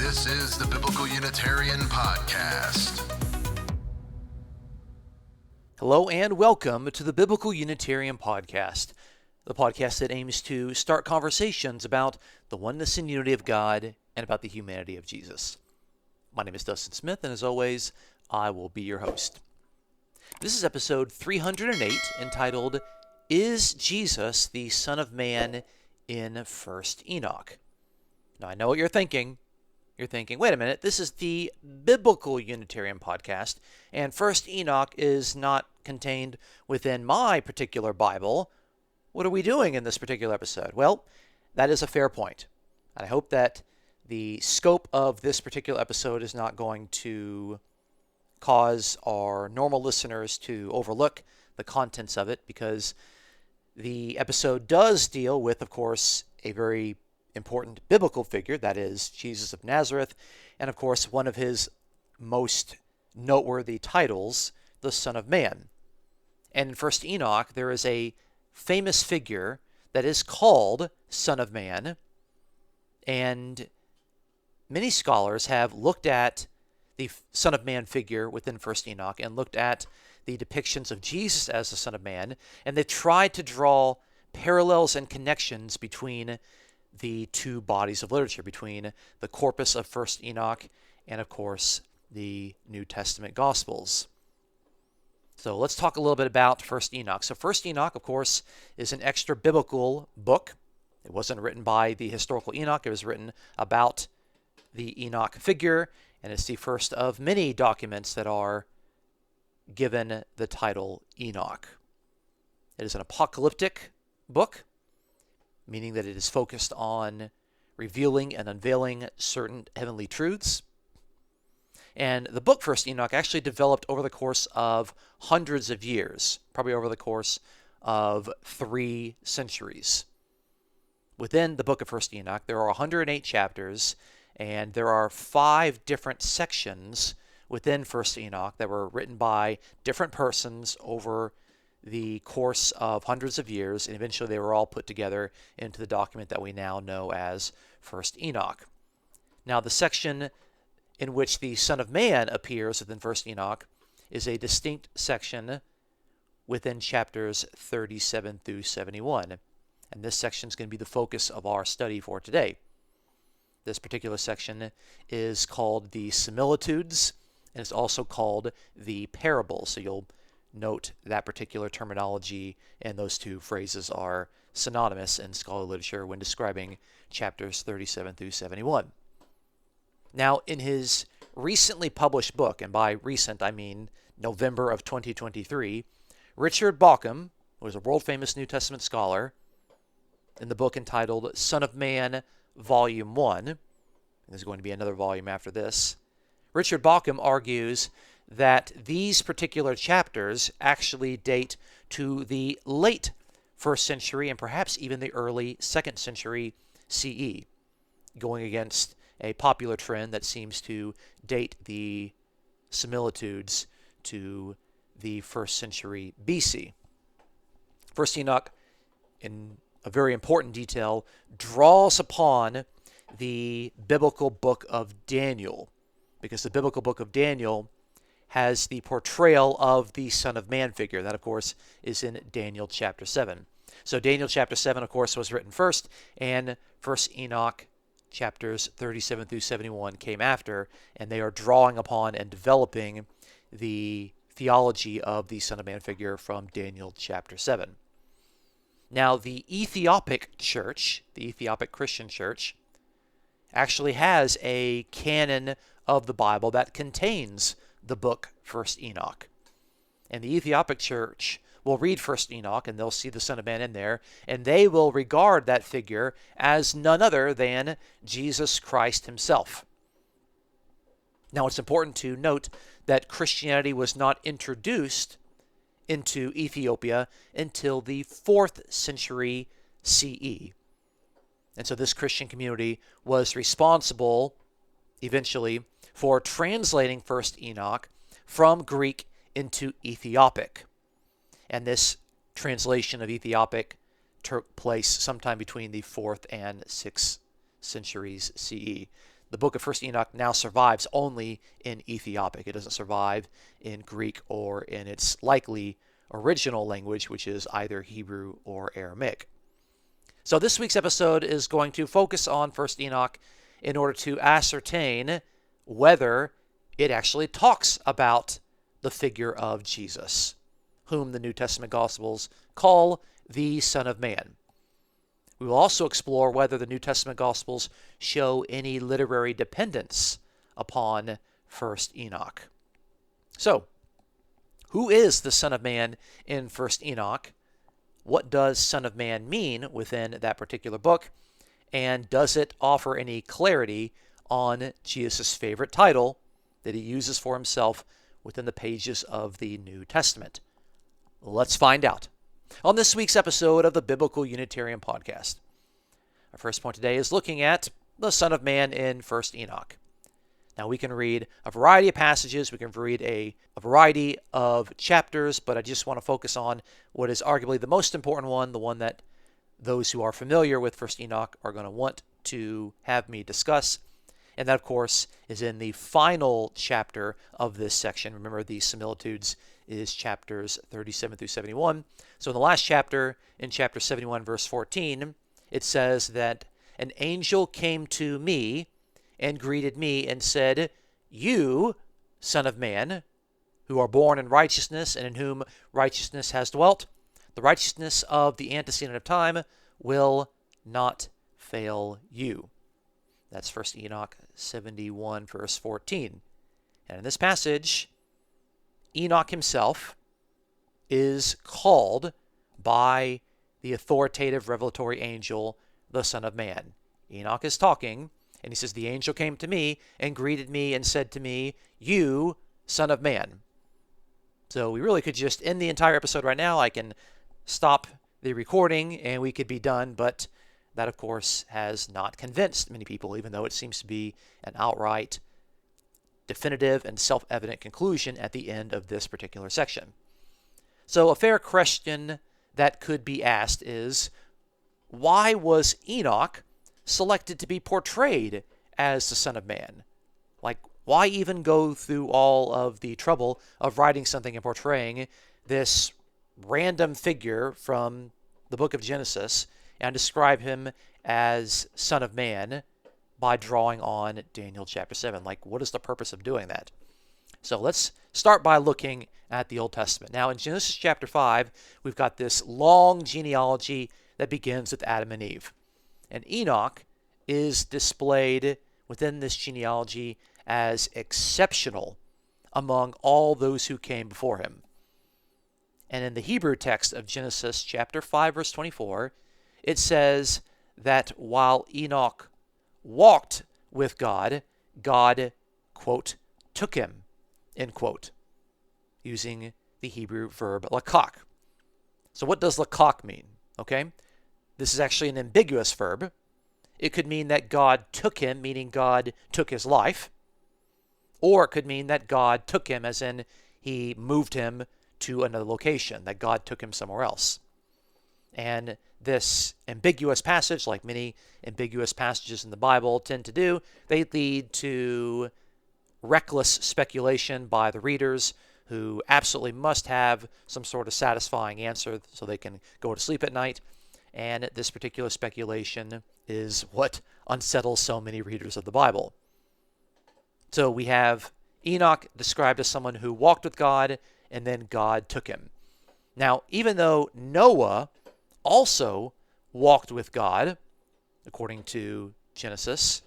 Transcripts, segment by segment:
This is the Biblical Unitarian Podcast. Hello and welcome to the Biblical Unitarian Podcast, the podcast that aims to start conversations about the oneness and unity of God and about the humanity of Jesus. My name is Dustin Smith, and as always, I will be your host. This is episode 308, entitled, Is Jesus the Son of Man in 1st Enoch? Now, I know what you're thinking. You're thinking, wait a minute, this is the Biblical Unitarian Podcast, and 1st Enoch is not contained within my particular Bible. What are we doing in this particular episode? Well, that is a fair point. And I hope that the scope of this particular episode is not going to cause our normal listeners to overlook the contents of it, because the episode does deal with, of course, a very important biblical figure, that is Jesus of Nazareth, and of course one of his most noteworthy titles, the Son of Man. And in 1st Enoch, there is a famous figure that is called Son of Man, and many scholars have looked at the Son of Man figure within 1st Enoch and looked at the depictions of Jesus as the Son of Man, and they've tried to draw parallels and connections between the two bodies of literature, between the corpus of 1st Enoch and, of course, the New Testament Gospels. So let's talk a little bit about 1st Enoch. So 1st Enoch, of course, is an extra-biblical book. It wasn't written by the historical Enoch. It was written about the Enoch figure, and it's the first of many documents that are given the title Enoch. It is an apocalyptic book, meaning that it is focused on revealing and unveiling certain heavenly truths. And the book 1st Enoch actually developed over the course of hundreds of years, probably over the course of 3 centuries. Within the book of 1st Enoch, there are 108 chapters, and there are 5 different sections within 1st Enoch that were written by different persons over the course of hundreds of years, and eventually they were all put together into the document that we now know as 1st Enoch. Now, the section in which the Son of Man appears within 1st Enoch is a distinct section within chapters 37 through 71, and this section is going to be the focus of our study for today. This particular section is called the Similitudes, and it's also called the Parables, so you'll note that particular terminology and those two phrases are synonymous in scholarly literature when describing chapters 37 through 71. Now, in his recently published book, and by recent I mean November of 2023, Richard Bauckham, who is a world-famous New Testament scholar, in the book entitled Son of Man, Volume 1, there's going to be another volume after this, Richard Bauckham argues that these particular chapters actually date to the late 1st century and perhaps even the early 2nd century CE, going against a popular trend that seems to date the similitudes to the 1st century BC. 1st Enoch, in a very important detail, draws upon the biblical book of Daniel, because the biblical book of Daniel has the portrayal of the Son of Man figure. That, of course, is in Daniel chapter 7. So Daniel chapter 7, of course, was written first, and 1st Enoch chapters 37 through 71 came after, and they are drawing upon and developing the theology of the Son of Man figure from Daniel chapter 7. Now, the Ethiopic church, the Ethiopic Christian church, actually has a canon of the Bible that contains the book 1st Enoch. And the Ethiopic church will read 1st Enoch, and they'll see the Son of Man in there, and they will regard that figure as none other than Jesus Christ himself. Now, it's important to note that Christianity was not introduced into Ethiopia until the 4th century CE. And so this Christian community was responsible, eventually, for translating 1st Enoch from Greek into Ethiopic. And this translation of Ethiopic took place sometime between the 4th and 6th centuries CE. the book of First Enoch now survives only in Ethiopic. It doesn't survive in Greek or in its likely original language, which is either Hebrew or Aramaic. So this week's episode is going to focus on First Enoch in order to ascertain whether it actually talks about the figure of Jesus, whom the New Testament Gospels call the Son of Man. We will also explore whether the New Testament Gospels show any literary dependence upon First Enoch. So, who is the Son of Man in First Enoch? What does Son of Man mean within that particular book? And does it offer any clarity on Jesus' favorite title that he uses for himself within the pages of the New Testament? Let's find out on this week's episode of the Biblical Unitarian Podcast. Our first point today is looking at the Son of Man in First Enoch. Now, we can read a variety of passages, we can read a variety of chapters, but I just want to focus on what is arguably the most important one, the one that those who are familiar with First Enoch are going to want to have me discuss. And that, of course, is in the final chapter of this section. Remember, the similitudes is chapters 37 through 71. So in the last chapter, in chapter 71, verse 14, it says that an angel came to me and greeted me and said, "You, Son of Man, who are born in righteousness and in whom righteousness has dwelt, the righteousness of the antecedent of time will not fail you." That's 1 Enoch 71, verse 14. And in this passage, Enoch himself is called by the authoritative revelatory angel, the Son of Man. Enoch is talking, and he says, "The angel came to me and greeted me and said to me, 'You, Son of Man.'" So we really could just end the entire episode right now. I can stop the recording and we could be done, but that, of course, has not convinced many people, even though it seems to be an outright, definitive, and self-evident conclusion at the end of this particular section. So a fair question that could be asked is, why was Enoch selected to be portrayed as the Son of Man? Like, why even go through all of the trouble of writing something and portraying this random figure from the book of Genesis and describe him as Son of Man by drawing on Daniel chapter 7? Like, what is the purpose of doing that? So let's start by looking at the Old Testament. Now, in Genesis chapter 5, we've got this long genealogy that begins with Adam and Eve. And Enoch is displayed within this genealogy as exceptional among all those who came before him. And in the Hebrew text of Genesis chapter 5, verse 24, it says that while Enoch walked with God, God, quote, took him, end quote, using the Hebrew verb lakach. So what does lakach mean? Okay, this is actually an ambiguous verb. It could mean that God took him, meaning God took his life, or it could mean that God took him, as in he moved him to another location, that God took him somewhere else. And this ambiguous passage, like many ambiguous passages in the Bible tend to do, they lead to reckless speculation by the readers who absolutely must have some sort of satisfying answer so they can go to sleep at night. And this particular speculation is what unsettles so many readers of the Bible. So we have Enoch described as someone who walked with God, and then God took him. Now, even though Noah also walked with God, according to Genesis,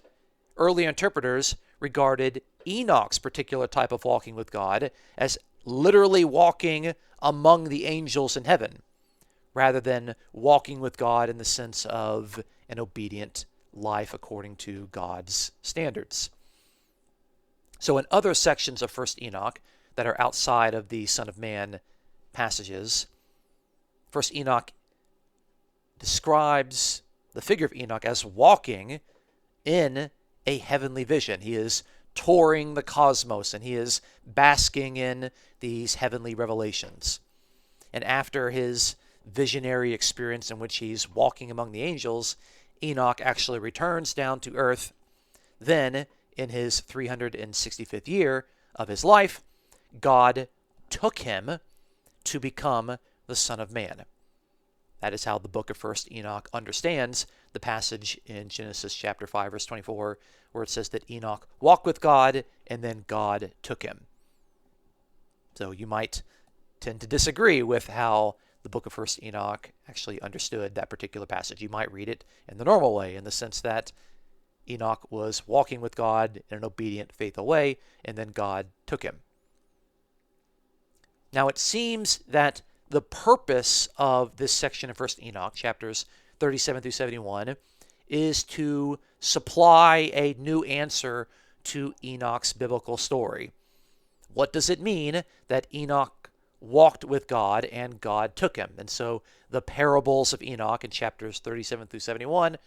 early interpreters regarded Enoch's particular type of walking with God as literally walking among the angels in heaven, rather than walking with God in the sense of an obedient life according to God's standards. So in other sections of 1 Enoch that are outside of the Son of Man passages, 1 Enoch describes the figure of Enoch as walking in a heavenly vision. He is touring the cosmos and he is basking in these heavenly revelations. And after his visionary experience in which he's walking among the angels, Enoch actually returns down to earth Then, in his 365th year of his life, God took him to become the Son of Man. That is how the book of 1st Enoch understands the passage in Genesis chapter 5, verse 24, where it says that Enoch walked with God, and then God took him. So you might tend to disagree with how the book of 1st Enoch actually understood that particular passage. You might read it in the normal way, in the sense that Enoch was walking with God in an obedient, faithful way, and then God took him. Now it seems that the purpose of this section of 1st Enoch, chapters 37 through 71, is to supply a new answer to Enoch's biblical story. What does it mean that Enoch walked with God and God took him? And so the parables of Enoch in chapters 37 through 71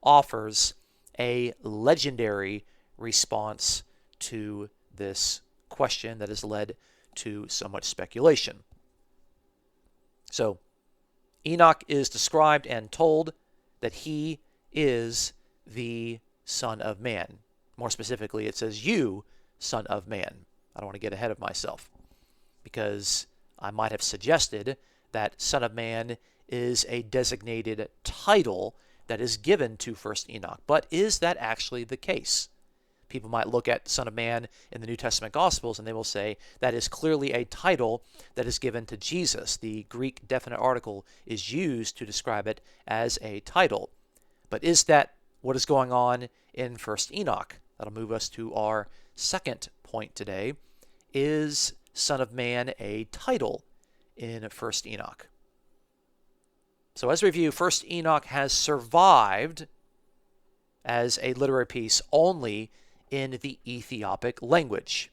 offers a legendary response to this question that has led to so much speculation. So Enoch is described and told that he is the Son of Man. More specifically, it says, "You, Son of Man." I don't want to get ahead of myself, because I might have suggested that Son of Man is a designated title that is given to 1st Enoch. But is that actually the case? People might look at Son of Man in the New Testament Gospels and they will say that is clearly a title that is given to Jesus. The Greek definite article is used to describe it as a title. But is that what is going on in 1st Enoch? That'll move us to our second point today. Is Son of Man a title in 1st Enoch? So as a review, 1st Enoch has survived as a literary piece only in the Ethiopic language.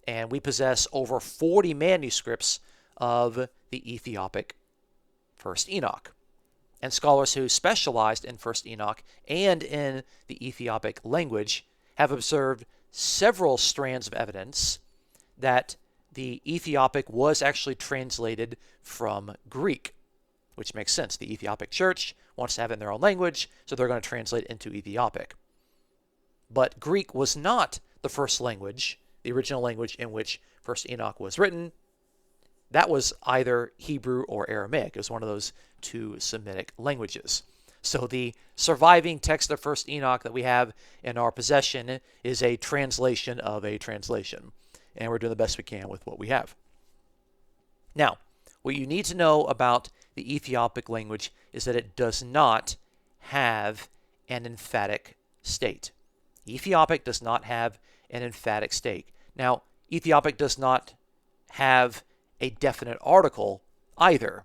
And we possess over 40 manuscripts of the Ethiopic 1st Enoch. And scholars who specialized in 1st Enoch and in the Ethiopic language have observed several strands of evidence that the Ethiopic was actually translated from Greek, which makes sense. The Ethiopic church wants to have it in their own language, so they're going to translate into Ethiopic. But Greek was not the first language, the original language in which 1st Enoch was written. That was either Hebrew or Aramaic. It was one of those two Semitic languages. So the surviving text of 1st Enoch that we have in our possession is a translation of a translation. And we're doing the best we can with what we have. Now, what you need to know about the Ethiopic language is that it does not have an emphatic state. Ethiopic does not have an emphatic state. Now, Ethiopic does not have a definite article either,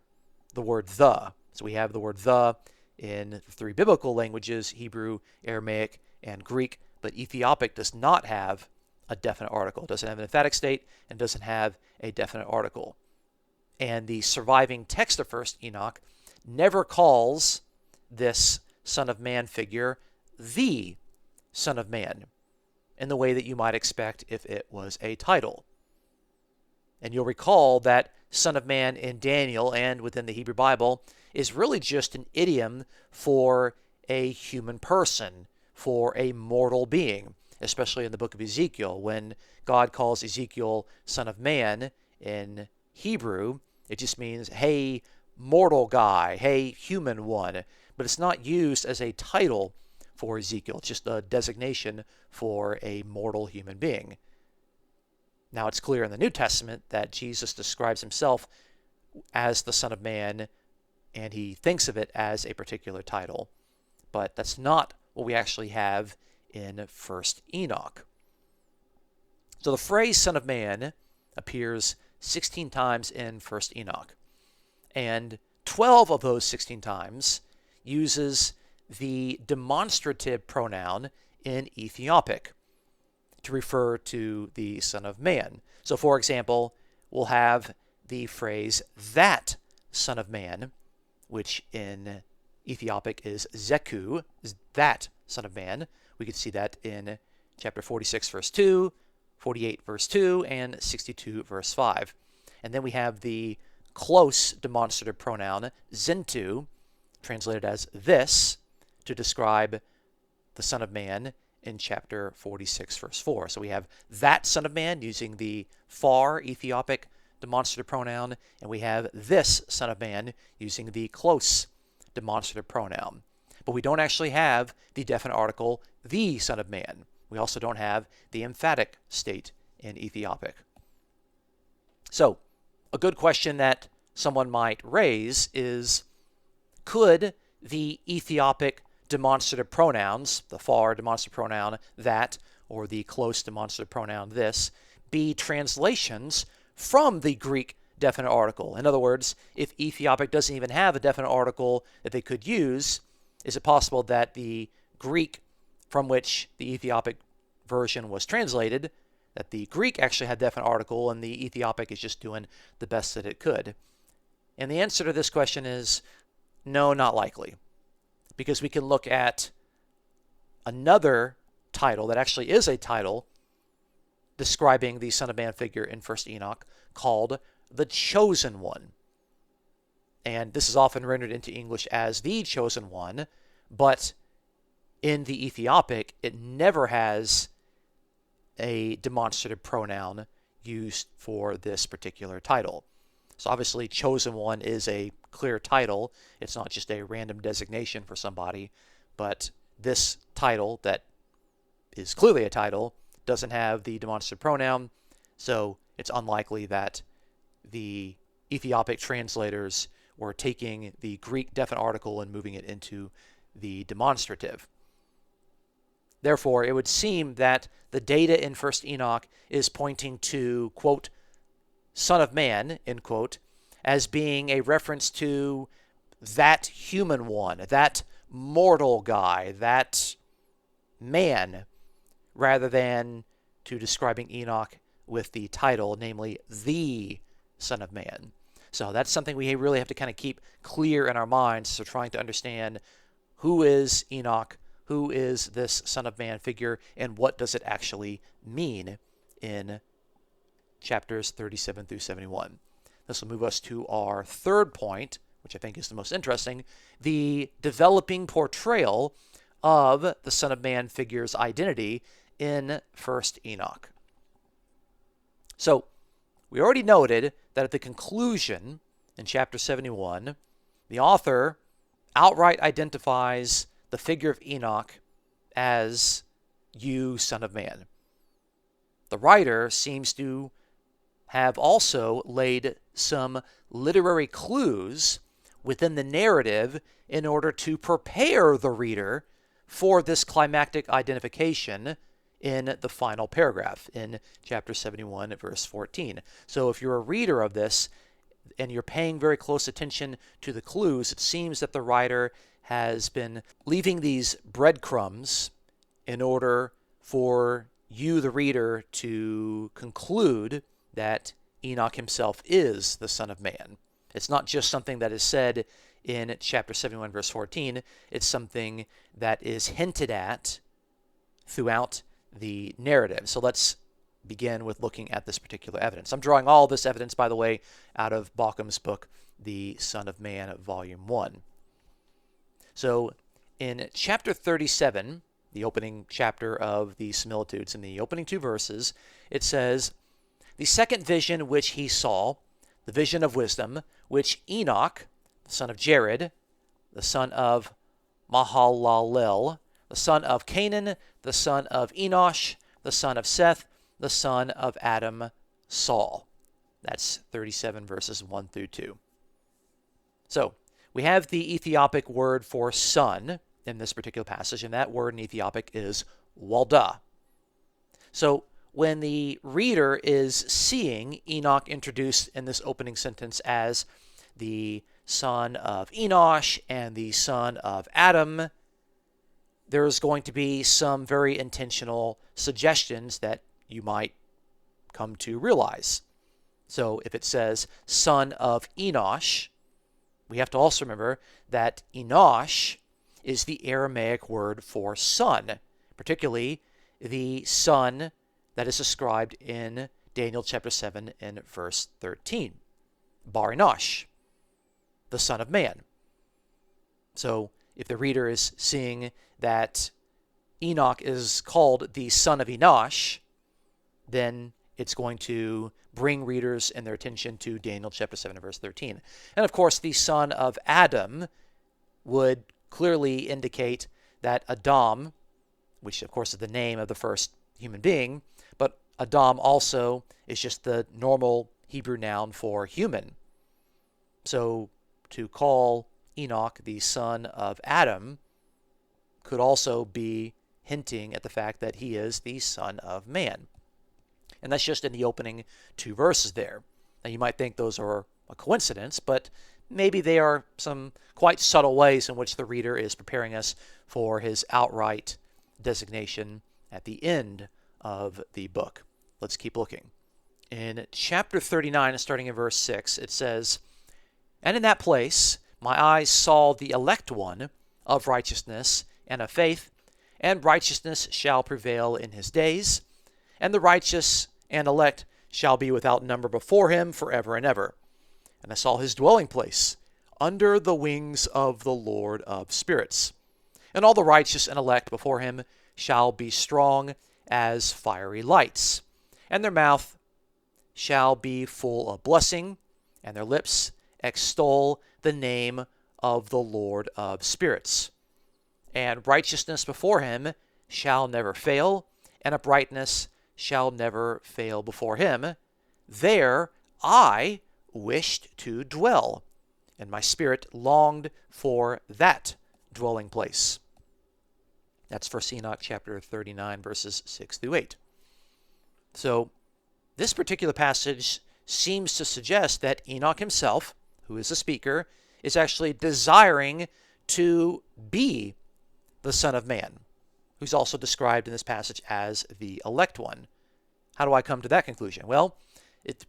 the word the. So we have the word the in the three biblical languages, Hebrew, Aramaic, and Greek, but Ethiopic does not have a definite article. It doesn't have an emphatic state and doesn't have a definite article. And the surviving text of 1st Enoch never calls this Son of Man figure the Son of Man in the way that you might expect if it was a title. And you'll recall that Son of Man in Daniel and within the Hebrew Bible is really just an idiom for a human person, for a mortal being, especially in the book of Ezekiel. When God calls Ezekiel Son of Man in Hebrew, it just means, hey, mortal guy, hey, human one. But it's not used as a title for Ezekiel. It's just a designation for a mortal human being. Now, it's clear in the New Testament that Jesus describes himself as the Son of Man, and he thinks of it as a particular title. But that's not what we actually have in 1st Enoch. So the phrase Son of Man appears 16 times in 1st Enoch. And 12 of those 16 times uses the demonstrative pronoun in Ethiopic to refer to the Son of Man. So, for example, we'll have the phrase that Son of Man, which in Ethiopic is Zeku, is that Son of Man. We could see that in chapter 46, verse 2, 48, verse 2, and 62, verse 5. And then we have the close demonstrative pronoun Zentu, translated as this, to describe the Son of Man in chapter 46, verse 4. So we have that Son of Man using the far Ethiopic demonstrative pronoun, and we have this Son of Man using the close demonstrative pronoun. But we don't actually have the definite article, the Son of Man. We also don't have the emphatic state in Ethiopic. So, a good question that someone might raise is, could the Ethiopic demonstrative pronouns, the far demonstrative pronoun that, or the close demonstrative pronoun this, be translations from the Greek definite article? In other words, if Ethiopic doesn't even have a definite article that they could use, is it possible that the Greek from which the Ethiopic version was translated, that the Greek actually had a definite article and the Ethiopic is just doing the best that it could? And the answer to this question is no, not likely. Because we can look at another title that actually is a title describing the Son of Man figure in 1st Enoch called the Chosen One. And this is often rendered into English as the Chosen One, but in the Ethiopic, it never has a demonstrative pronoun used for this particular title. So obviously, Chosen One is a clear title. It's not just a random designation for somebody, but this title that is clearly a title doesn't have the demonstrative pronoun, so it's unlikely that the Ethiopic translators were taking the Greek definite article and moving it into the demonstrative. Therefore, it would seem that the data in 1st Enoch is pointing to, quote, Son of Man, end quote, as being a reference to that human one, that mortal guy, that man, rather than to describing Enoch with the title, namely the Son of Man. So that's something we really have to kind of keep clear in our minds. So trying to understand who is Enoch, who is this Son of Man figure, and what does it actually mean in chapters 37 through 71. This will move us to our third point, which I think is the most interesting, the developing portrayal of the Son of Man figure's identity in 1st Enoch. So, we already noted that at the conclusion, in chapter 71, the author outright identifies the figure of Enoch as you, Son of Man. The writer seems to have also laid some literary clues within the narrative in order to prepare the reader for this climactic identification in the final paragraph in chapter 71 at verse 14. So if you're a reader of this and you're paying very close attention to the clues, it seems that the writer has been leaving these breadcrumbs in order for you, the reader, to conclude that Enoch himself is the Son of Man. It's not just something that is said in chapter 71, verse 14. It's something that is hinted at throughout the narrative. So let's begin with looking at this particular evidence. I'm drawing all this evidence, by the way, out of Baucham's book, The Son of Man, Volume 1. So in chapter 37, the opening chapter of the similitudes, in the opening two verses, it says, "The second vision which he saw, the vision of wisdom, which Enoch, the son of Jared, the son of Mahalalel, the son of Canaan, the son of Enosh, the son of Seth, the son of Adam, saw." That's 37 verses 1 through 2. So, we have the Ethiopic word for son in this particular passage, and that word in Ethiopic is walda. So, when the reader is seeing Enoch introduced in this opening sentence as the son of Enosh and the son of Adam, there's going to be some very intentional suggestions that you might come to realize. So if it says son of Enosh, we have to also remember that Enosh is the Aramaic word for son, particularly the son that is described in Daniel chapter 7 and verse 13. Bar Enosh, the Son of Man. So if the reader is seeing that Enoch is called the son of Enosh, then it's going to bring readers and their attention to Daniel chapter 7 and verse 13. And of course, the son of Adam would clearly indicate that Adam, which of course is the name of the first human being, but Adam also is just the normal Hebrew noun for human. So to call Enoch the son of Adam could also be hinting at the fact that he is the son of man. And that's just in the opening 2 verses there. Now you might think those are a coincidence, but maybe they are some quite subtle ways in which the reader is preparing us for his outright designation at the end of the book. Let's keep looking. In chapter 39, starting in verse 6, it says, "And in that place my eyes saw the elect one of righteousness and of faith, and righteousness shall prevail in his days, and the righteous and elect shall be without number before him forever and ever. And I saw his dwelling place under the wings of the Lord of spirits. And all the righteous and elect before him shall be strong as fiery lights, and their mouth shall be full of blessing, and their lips extol the name of the Lord of spirits. And righteousness before him shall never fail, and uprightness shall never fail before him. There I wished to dwell, and my spirit longed for that dwelling place." That's 1 Enoch chapter 39, verses 6 through 8. So this particular passage seems to suggest that Enoch himself, who is the speaker, is actually desiring to be the Son of Man, who's also described in this passage as the elect one. How do I come to that conclusion? Well,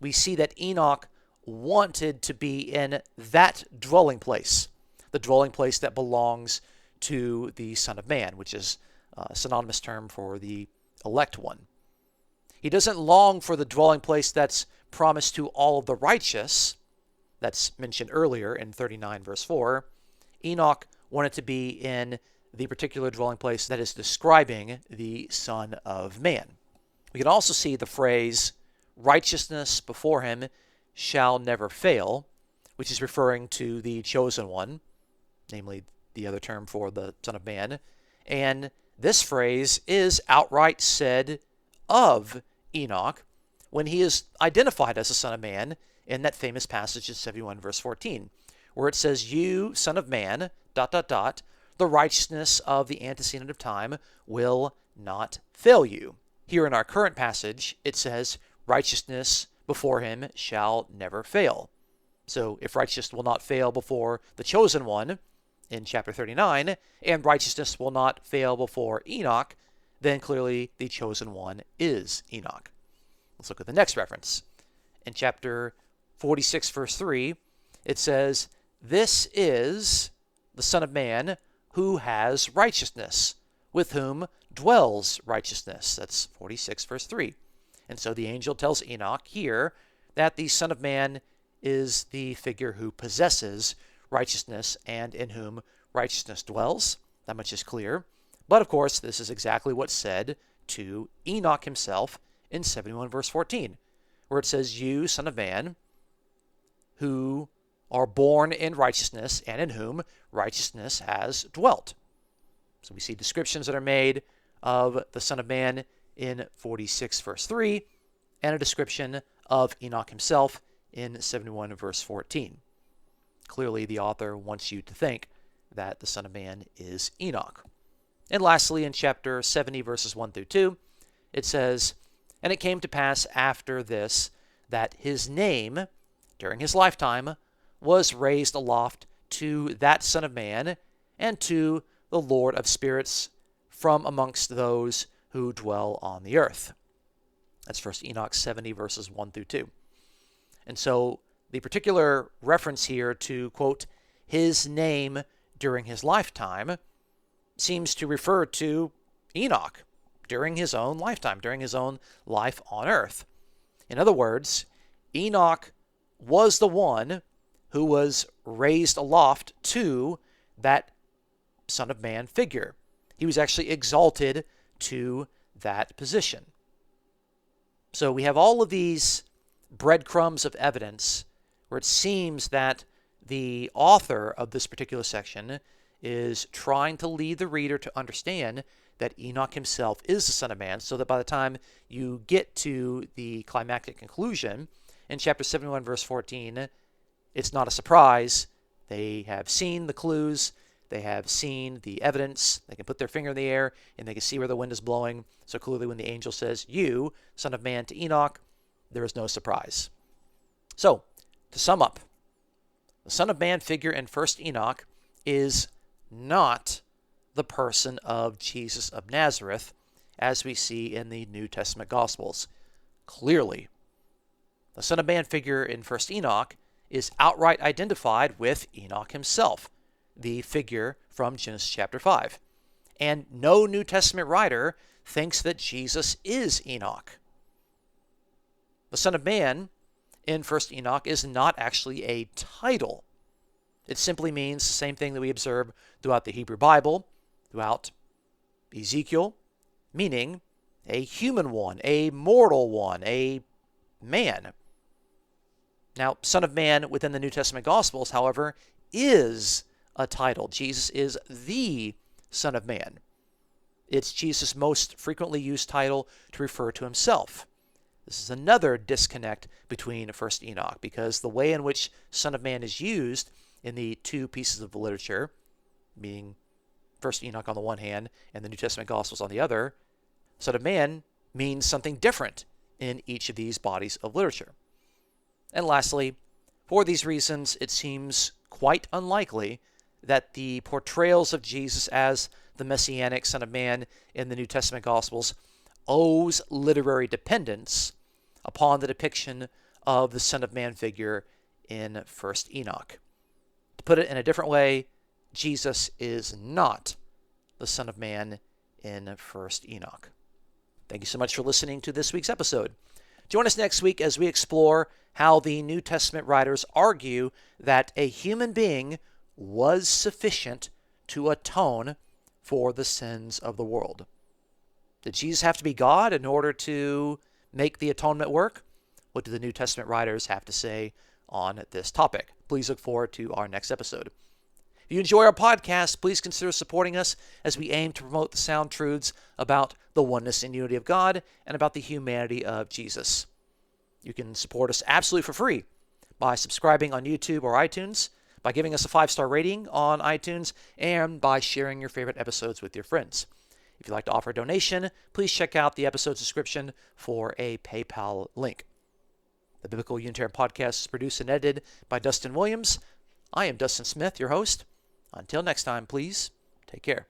we see that Enoch wanted to be in that dwelling place, the dwelling place that belongs to the Son of Man, which is a synonymous term for the elect one. He doesn't long for the dwelling place that's promised to all of the righteous, that's mentioned earlier in 39 verse 4. Enoch wanted to be in the particular dwelling place that is describing the Son of Man. We can also see the phrase, righteousness before him shall never fail, which is referring to the chosen one, namely the other term for the Son of Man. And this phrase is outright said of Enoch when he is identified as the Son of Man in that famous passage in 71 verse 14, where it says, "You, Son of Man, ... the righteousness of the antecedent of time will not fail you." Here in our current passage, it says, "Righteousness before him shall never fail." So if righteousness will not fail before the chosen one in chapter 39, and righteousness will not fail before Enoch, then clearly the chosen one is Enoch. Let's look at the next reference. In chapter 46, verse 3, it says, "This is the Son of Man who has righteousness, with whom dwells righteousness." That's 46, verse 3. And so the angel tells Enoch here that the Son of Man is the figure who possesses righteousness and in whom righteousness dwells. That much is clear. But of course, this is exactly what's said to Enoch himself in 71 verse 14, where it says, "You, Son of Man, who are born in righteousness and in whom righteousness has dwelt." So we see descriptions that are made of the Son of Man in 46 verse 3 and a description of Enoch himself in 71 verse 14. Clearly, the author wants you to think that the Son of Man is Enoch. And lastly, in chapter 70 verses 1 through 2, it says, "And it came to pass after this that his name, during his lifetime, was raised aloft to that Son of Man and to the Lord of spirits from amongst those who dwell on the earth." That's 1 Enoch 70 verses 1 through 2. And so the particular reference here to, quote, "his name during his lifetime," seems to refer to Enoch during his own lifetime, during his own life on earth. In other words, Enoch was the one who was raised aloft to that Son of Man figure. He was actually exalted to that position. So we have all of these breadcrumbs of evidence where it seems that the author of this particular section is trying to lead the reader to understand that Enoch himself is the Son of Man, so that by the time you get to the climactic conclusion in chapter 71, verse 14, it's not a surprise. They have seen the clues, they have seen the evidence, they can put their finger in the air, and they can see where the wind is blowing. So clearly when the angel says, "You, Son of Man," to Enoch, there is no surprise. So, to sum up, the Son of Man figure in 1st Enoch is not the person of Jesus of Nazareth, as we see in the New Testament Gospels. Clearly, the Son of Man figure in 1st Enoch is outright identified with Enoch himself, the figure from Genesis chapter 5. And no New Testament writer thinks that Jesus is Enoch. The Son of Man in 1st Enoch is not actually a title. It simply means the same thing that we observe throughout the Hebrew Bible, throughout Ezekiel, meaning a human one, a mortal one, a man. Now, Son of Man within the New Testament Gospels, however, is a title. Jesus is the Son of Man. It's Jesus' most frequently used title to refer to himself. This is another disconnect between 1st Enoch, because the way in which Son of Man is used in the two pieces of the literature, meaning 1st Enoch on the one hand and the New Testament Gospels on the other, Son of Man means something different in each of these bodies of literature. And lastly, for these reasons, it seems quite unlikely that the portrayals of Jesus as the Messianic Son of Man in the New Testament Gospels owes literary dependence upon the depiction of the Son of Man figure in 1st Enoch. To put it in a different way, Jesus is not the Son of Man in 1st Enoch. Thank you so much for listening to this week's episode. Join us next week as we explore how the New Testament writers argue that a human being was sufficient to atone for the sins of the world. Did Jesus have to be God in order to make the atonement work? What do the New Testament writers have to say on this topic? Please look forward to our next episode. If you enjoy our podcast, please consider supporting us as we aim to promote the sound truths about the oneness and unity of God and about the humanity of Jesus. You can support us absolutely for free by subscribing on YouTube or iTunes, by giving us a 5-star rating on iTunes, and by sharing your favorite episodes with your friends. If you'd like to offer a donation, please check out the episode description for a PayPal link. The Biblical Unitarian Podcast is produced and edited by Dustin Williams. I am Dustin Smith, your host. Until next time, please take care.